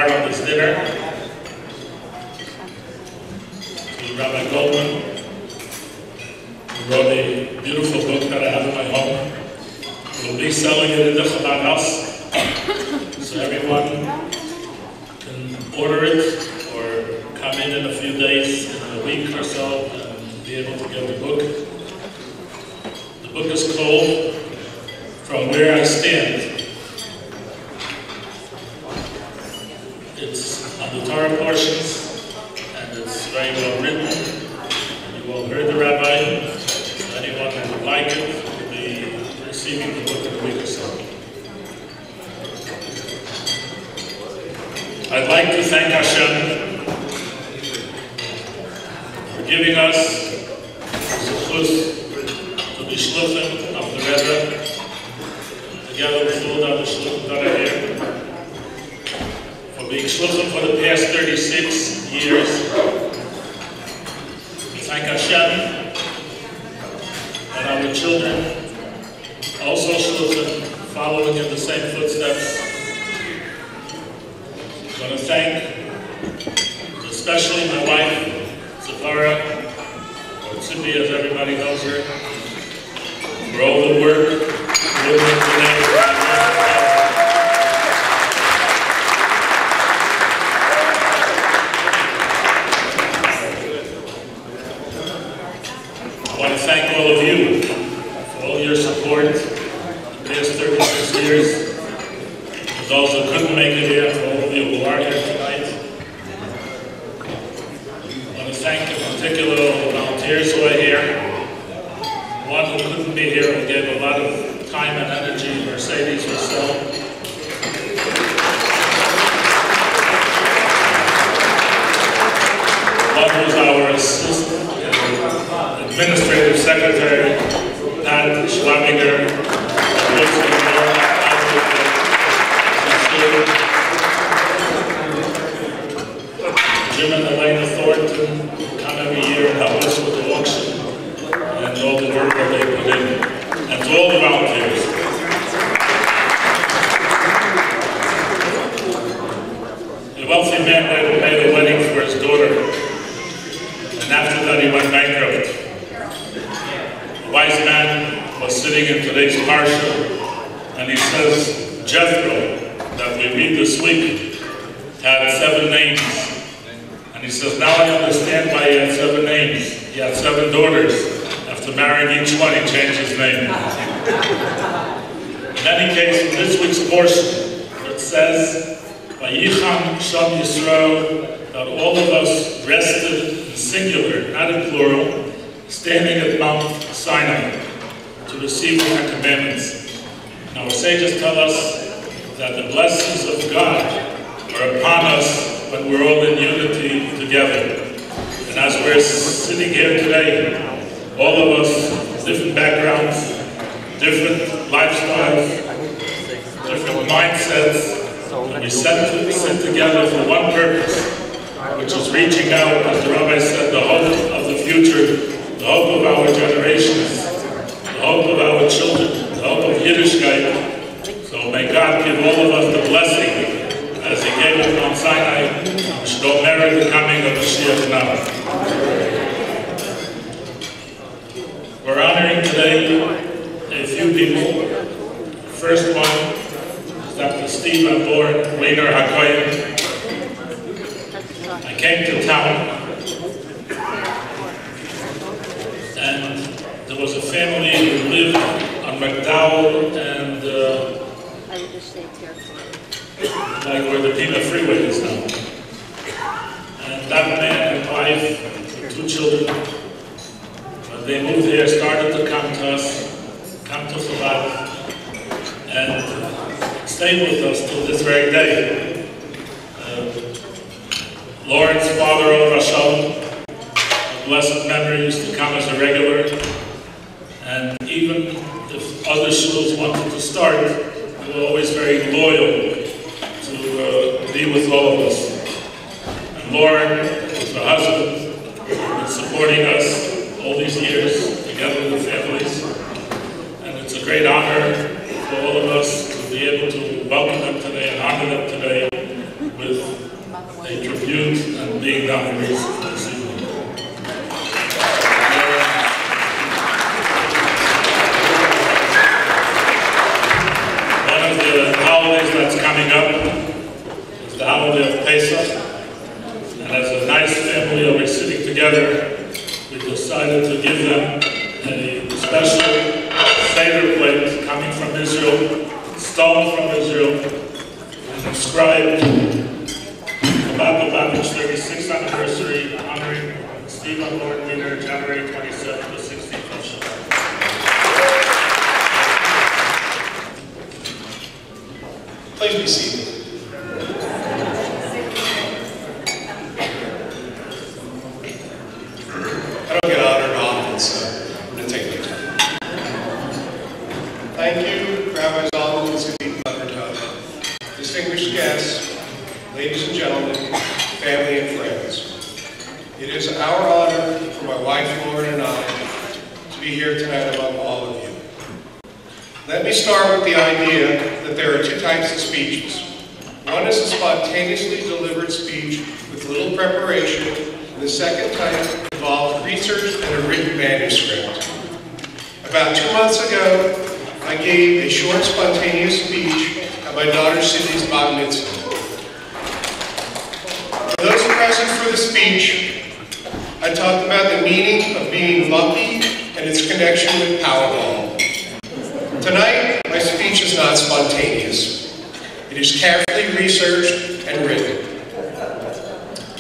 Shar on this dinner, to Rabbi Goldman, who wrote a beautiful book that I have in my home. We'll be selling it in the Chabad House, so everyone can order it or come in a few days, in a week or so, and be able to get the book. The book is called From Where I Stand. It's on the Torah portions, and it's very well written. You all heard the rabbi, so anyone who would like it will be receiving the book in a week or so. I'd like to thank Hashem for giving us the chus to be shluchim of the Rebbe, together with all the other shluchim that are here, for being shluchim for the past 36 years. We thank Hashem that our children also shluchim, following in the same footsteps. I want to thank especially my wife, Zipporah, or Tzipi as everybody knows her, for all the work we're doing today. I want to thank all of you for all your support in the past 36 years. For those who couldn't make it here, for all of you who are here tonight. I want to thank in particular all the volunteers who are here. One who couldn't be here and gave a lot of time and energy, Mercedes herself. One who's our assistant, administrative secretary, Pat Schwabinger, Jim and Elena Thornton come every year and help us with the auction and all the work that they put in, and to all the volunteers. A wealthy man made a wedding for his daughter, and after that he went bankrupt. A wise man was sitting in today's parsha, and he says, Jethro, that we read this week, had 7 names. And he says, now I understand why he had 7 names. He had 7 daughters. After marrying each one, he changed his name. In any case, in this week's portion, it says, Vayicham Sham Yisrael, that all of us rested in singular, not in plural, standing at Mount Sinai to receive our commandments. And our sages tell us that the blessings of God are upon us when we're all in unity together. And as we're sitting here today, all of us, different backgrounds, different lifestyles, different mindsets, and we sit together for one purpose, which is reaching out, as the Rabbi said, the hope of the future, the hope of our generations, the hope of our children, the hope of Yiddishkeit. So may God give all of us the blessing as He gave it on Sinai. We should all merit the coming of Mashiach now. We're honoring today a few people. The first one is Dr. Steve Born, Wiener HaKoyen. I came to town, and there was a family who lived on McDowell and like where the Pima Freeway is now. And that man and wife, 2 children, when they moved here, started to come to us, come to Chabad, and stayed with us till this very day. Lawrence, father of Rashal, of blessed memory, used to come as a regular, and even if other shuls wanted to start, they were always very loyal to be with all of us. And Lauren, with her husband, has been supporting us all these years, together with the families. And it's a great honor for all of us to be able to welcome them today and honor them today with with a tribute and being honorees this evening. One of the holidays that's coming up is the holiday of Pesach, and as a nice family over sitting together, we decided to give them a special Seder plate coming from Israel, stolen from Israel, and inscribed Chabad of Arizona 36th anniversary, honoring Stephen Lord Wiener, January 27th to 16th of Shabbat. Please be seated. I don't get honored often, so I'm going to take my time. Thank you, Rabbi Zalman and Sadiq Levertov, distinguished guests, ladies and gentlemen, family and friends. It is our honor for my wife, Lauren, and I to be here tonight among all of you. Let me start with the idea that there are two types of speeches. One is a spontaneously delivered speech with little preparation, and the second type involved research and a written manuscript. About 2 months ago, I gave a short, spontaneous speech at my daughter Sydney's bat mitzvah. For those present for the speech, I talked about the meaning of being lucky and its connection with Powerball. Tonight, my speech is not spontaneous. It is carefully researched and written.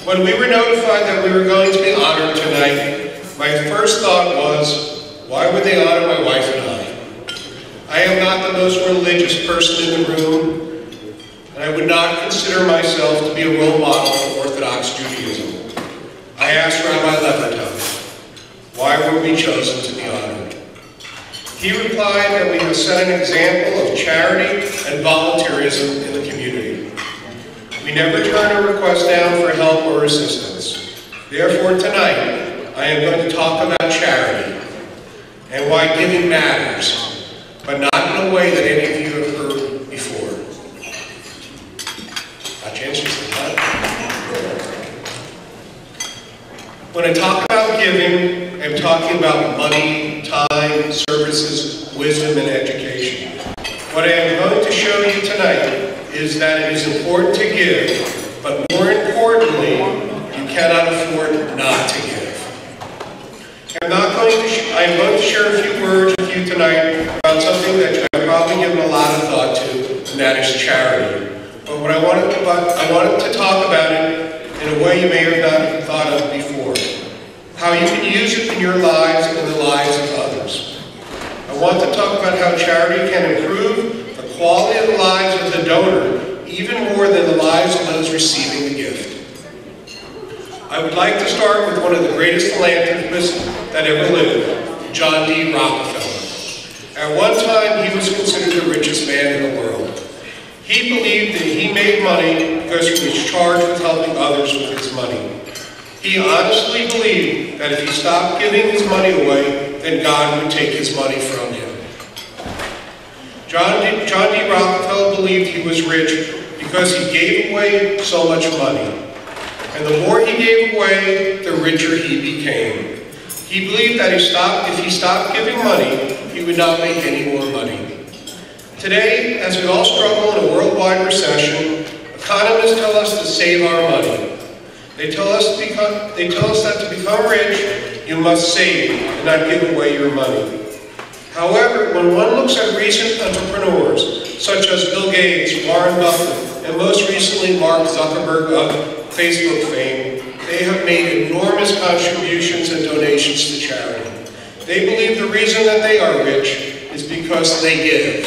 When we were notified that we were going to be honored tonight, my first thought was, why would they honor my wife and I? I am not the most religious person in the room, and I would not consider myself to be a role model for Orthodox Judaism. I asked Rabbi Levertov, why were we chosen to be honored? He replied that we have set an example of charity and volunteerism in the community. We never turn a request down for help or assistance. Therefore, tonight, I am going to talk about charity and why giving matters, but not in a way that any of you have heard before. When I talk about giving, I'm talking about money, time, services, wisdom, and education. What I am going to show you tonight is that it is important to give, but more importantly, you cannot afford not to give. I'm going to share a few words with you tonight about something that you have probably given a lot of thought to, and that is charity. But I wanted to talk about it in a way you may have not thought of before. How you can use it in your lives and in the lives of others. I want to talk about how charity can improve the quality of the lives of the donor, even more than the lives of those receiving the gift. I would like to start with one of the greatest philanthropists that ever lived, John D. Rockefeller. At one time, he was considered the richest man in the world. He believed that he made money because he was charged with helping others with his money. He honestly believed that if he stopped giving his money away, then God would take his money from him. John D. Rockefeller believed he was rich because he gave away so much money. And the more he gave away, the richer he became. He believed that if he stopped giving money, he would not make any more money. Today, as we all struggle in a worldwide recession, economists tell us to save our money. They tell us that to become rich, you must save and not give away your money. However, when one looks at recent entrepreneurs, such as Bill Gates, Warren Buffett, and most recently Mark Zuckerberg of Facebook fame, they have made enormous contributions and donations to charity. They believe the reason that they are rich is because they give.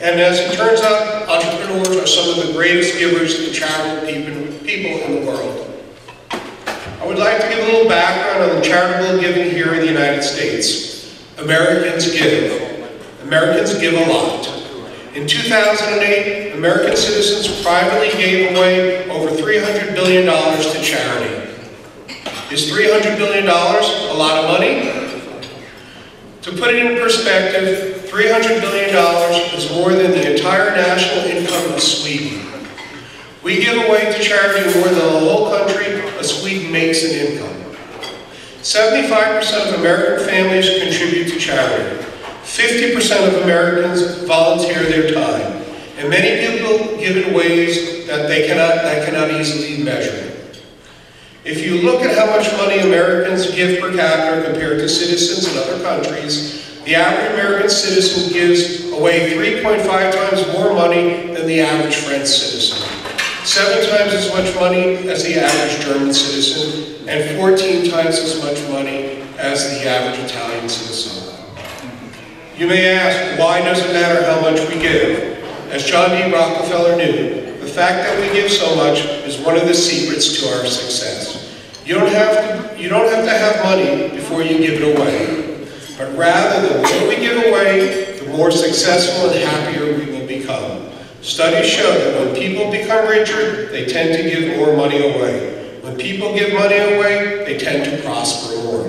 And as it turns out, entrepreneurs are some of the greatest givers and charitable people in the world. I would like to give a little background on the charitable giving here in the United States. Americans give. Americans give a lot. In 2008, American citizens privately gave away over $300 billion to charity. Is $300 billion a lot of money? To put it in perspective, $300 billion is more than the entire national income of Sweden. We give away to charity more than the whole country of Sweden makes in income. 75% of American families contribute to charity. 50% of Americans volunteer their time. And many people give in ways that cannot easily measure. If you look at how much money Americans give per capita compared to citizens in other countries, the average American citizen gives away 3.5 times more money than the average French citizen, 7 times as much money as the average German citizen, and 14 times as much money as the average Italian citizen. You may ask, why does it matter how much we give? As John D. Rockefeller knew, the fact that we give so much is one of the secrets to our success. You don't have to have money before you give it away, but rather the more we give away, the more successful and happier we will become. Studies show that when people become richer, they tend to give more money away. When people give money away, they tend to prosper more.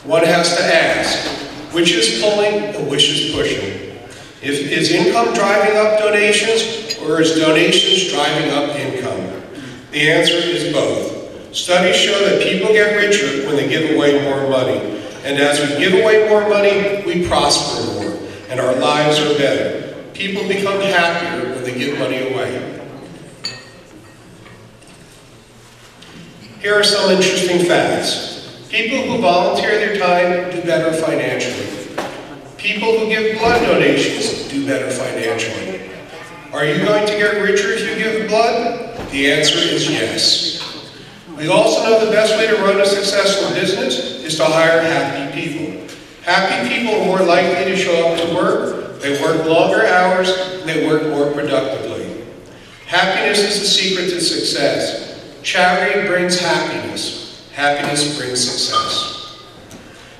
One has to ask, which is pulling and which is pushing? Is income driving up donations, or is donations driving up income? The answer is both. Studies show that people get richer when they give away more money. And as we give away more money, we prosper more, and our lives are better. People become happier when they give money away. Here are some interesting facts. People who volunteer their time do better financially. People who give blood donations do better financially. Are you going to get richer if you give blood? The answer is yes. We also know the best way to run a successful business is to hire happy people. Happy people are more likely to show up to work, they work longer hours, and they work more productively. Happiness is the secret to success. Charity brings happiness. Happiness brings success.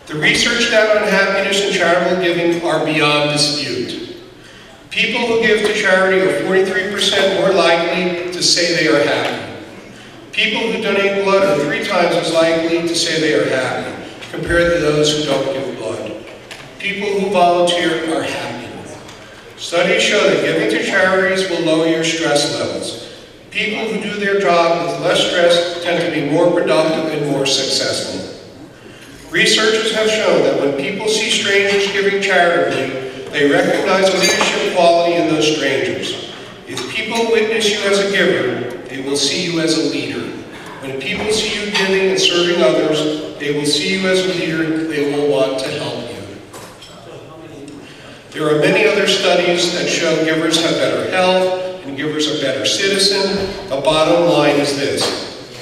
The research data on happiness and charitable giving are beyond dispute. People who give to charity are 43% more likely to say they are happy. People who donate blood are 3 times as likely to say they are happy, compared to those who don't give blood. People who volunteer are happier. Studies show that giving to charities will lower your stress levels. People who do their job with less stress tend to be more productive and more successful. Researchers have shown that when people see strangers giving charitably, they recognize a leadership quality in those strangers. If people witness you as a giver, they will see you as a leader. When people see you giving and serving others, they will see you as a leader. They will want to help you. There are many other studies that show givers have better health and givers are better citizens. The bottom line is this: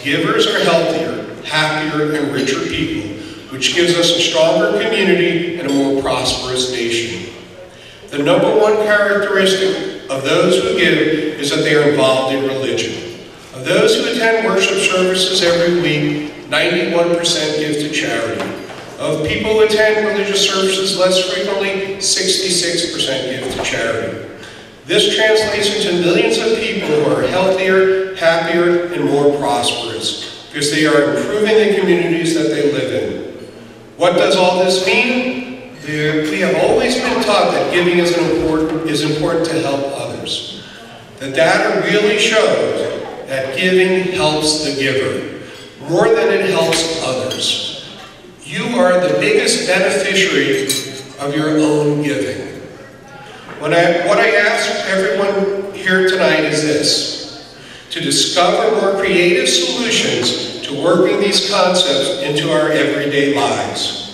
givers are healthier, happier, and richer people, which gives us a stronger community and a more prosperous nation. The number one characteristic of those who give is that they are involved in religion. Of those who attend worship services every week, 91% give to charity. Of people who attend religious services less frequently, 66% give to charity. This translates into millions of people who are healthier, happier, and more prosperous, because they are improving the communities that they live in. What does all this mean? We have always been taught that giving is important to help others. The data really shows that giving helps the giver more than it helps others. You are the biggest beneficiary of your own giving. What I ask everyone here tonight is this: to discover more creative solutions to working these concepts into our everyday lives.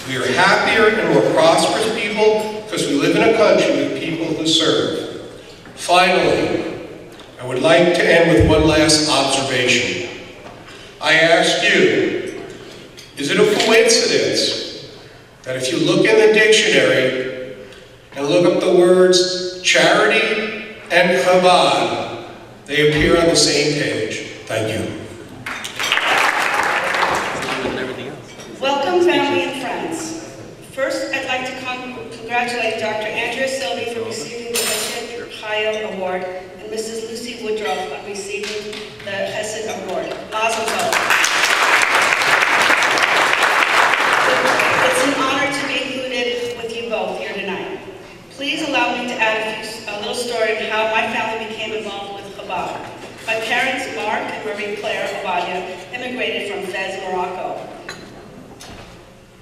We are happier and more prosperous people because we live in a country with people who serve. Finally, I would like to end with one last observation. I ask you, is it a coincidence that if you look in the dictionary and look up the words charity and Chabad, they appear on the same page? Thank you. Welcome, family and friends. First, I'd like to congratulate Dr. Andrea Silvey for receiving the Yasher Koach Award and Mrs. Lucy Woodruff for receiving the Chesed Award. Mazel tov. It's an honor to be included with you both here tonight. Please allow me to add a little story of how my family became involved with Chabad. My and Claire Obadia immigrated from Fez, Morocco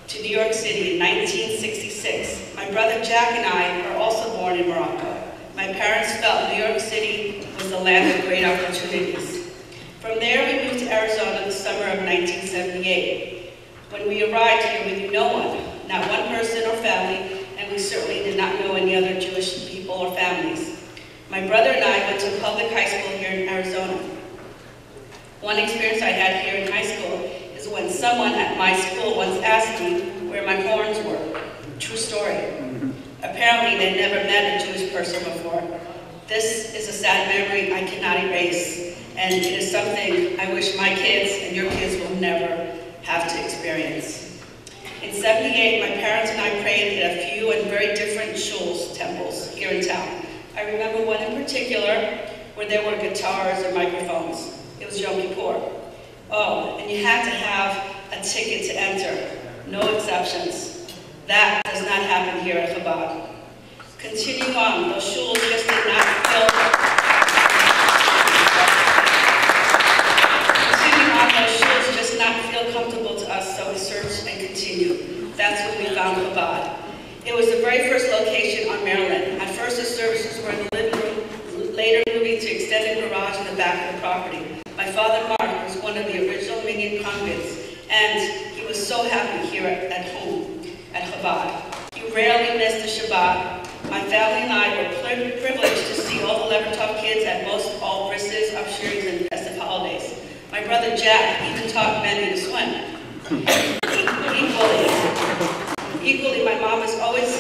to New York City in 1966. My brother Jack and I are also born in Morocco. My parents felt New York City was the land of great opportunities. From there, we moved to Arizona in the summer of 1978. When we arrived here, we knew no one, not one person or family, and we certainly did not know any other Jewish people or families. My brother and I went to public high school here in Arizona. One experience I had here in high school is when someone at my school once asked me where my horns were. True story. Apparently, they'd never met a Jewish person before. This is a sad memory I cannot erase, and it is something I wish my kids and your kids will never have to experience. In '78, my parents and I prayed at a few and very different shuls, temples, here in town. I remember one in particular where there were guitars and microphones. It was Yom Kippur. Oh, and you had to have a ticket to enter. No exceptions. That does not happen here at Chabad. Continuing on, those shuls just did not fill. Continuing on, those shuls just did not feel comfortable to us, so we searched and continued. That's when we found Chabad. It was the very first location on Maryland. At first, the services were in the living room, later moving to extended garage in the back of the property. My father, Mark, was one of the original Minyan convicts, and he was so happy here at home, at Chabad. He rarely missed the Shabbat. My family and I were privileged to see all the Levertov kids at most all brises, upshearings, and festive holidays. My brother Jack even taught Benny to swim. Equally, my mom has always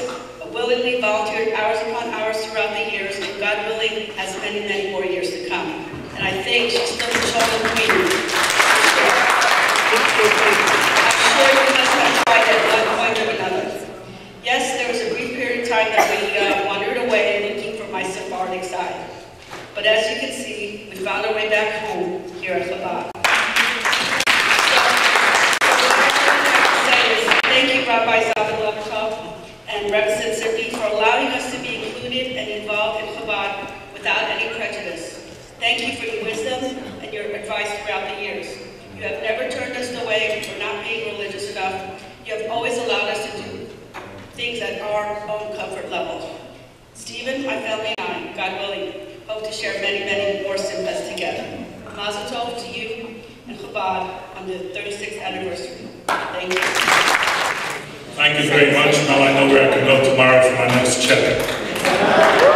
willingly volunteered hours upon hours throughout the years, and God willing, has many, many more years to come. And I think she's still the chosen queen. I'm sure you must have tried at one point or another. Yes, there was a brief period of time that we wandered away looking for my Sephardic side. But as you can see, we found our way back home here at Chabad. Thank you, Rabbi and Rebetzins for allowing us to be included and involved in Chabad without any prejudice. Thank you for your wisdom and your advice throughout the years. You have never turned us away for not being religious enough. You have always allowed us to do things at our own comfort level. Stephen, my family, and I, God willing, hope to share many, many more simchas together. Mazel tov to you and Chabad on the 36th anniversary. Thank you. Thank you very much. Now I know where I can go tomorrow for my next check.